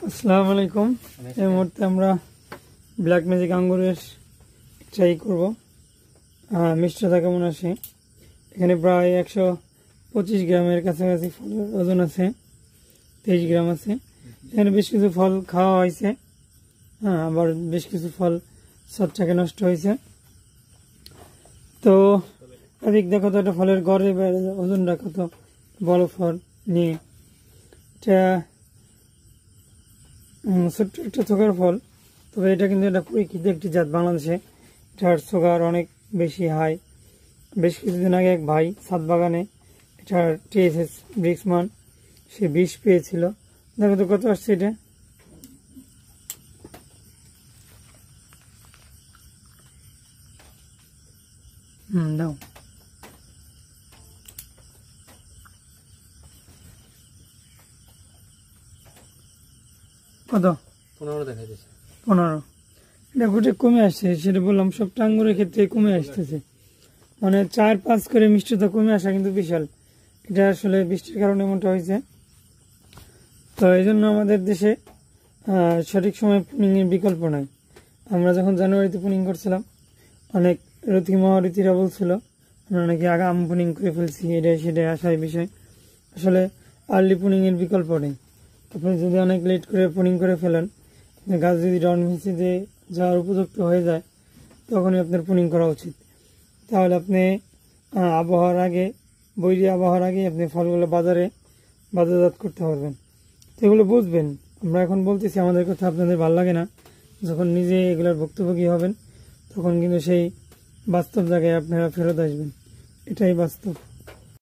আসসালামু আলাইকুম। এই মুহূর্তে আমরা ব্ল্যাক ম্যাজিক আঙ্গুরের ট্রাই করব। মিষ্টতা কেমন আসে। এখানে প্রায় 125 গ্রামের কাছাকাছি ফলের ওজন আছে, 23 গ্রাম আছে। এখানে বেশ কিছু ফল খাওয়া হয়েছে, আবার বেশ কিছু ফল সচ্চাকে নষ্ট হয়েছে। তো এদিক দেখো তো, একটা ফলের গড়ে ওজনটা কত, বড় ফল নিয়ে। এটা ছোট্ট একটা সুগার ফল, তবে এটা কিন্তু একটা পরীক্ষিত একটি জাত বাংলাদেশে। এটার সুগার অনেক বেশি হাই। বেশ কিছুদিন আগে এক ভাই ছাদ বাগানে এটার TSH ব্রিক্সমান সে 20 পেয়েছিল। দেখো তো কত আসছে এটা। দাও কত? 15 দেখা যাচ্ছে। 15। এটা গোটে কমে আসছে, সেটা বললাম। সবটা আঙ্গুরের ক্ষেত্রে কমে আসতেছে, মানে 4-5 করে মিষ্টতা কমে আসা কিন্তু বিশাল। এটা আসলে বৃষ্টির কারণে এমনটা হয়েছে। তো এই জন্য আমাদের দেশে সঠিক সময় পুনিংয়ের বিকল্প নাই। আমরা যখন জানুয়ারিতে পুনিং করছিলাম, অনেক রতি মহারতিরা বলছিল আমরা নাকি আগে আম পুনিং করে ফেলছি, এটাই সেটাই আশায় বিষয়। আসলে আর্লি পুনিংয়ের বিকল্প নেই। আপনি যদি অনেক লেট করে পুনিং করে ফেলেন, গাছ যদি ডরমেন্সিতে যাওয়ার উপযুক্ত হয়ে যায়, তখনই আপনার পুনিং করা উচিত। তাহলে আপনি আবহাওয়ার আগে, বৈরী আবহাওয়ার আগে আপনি ফলগুলো বাজারজাত করতে পারবেন। তো এগুলো বুঝবেন। আমরা এখন বলতেছি, আমাদের কথা আপনাদের ভালো লাগে না। যখন নিজে এগুলোর ভুক্তভোগী হবেন, তখন কিন্তু সেই বাস্তব জায়গায় আপনারা ফেরত আসবেন। এটাই বাস্তব।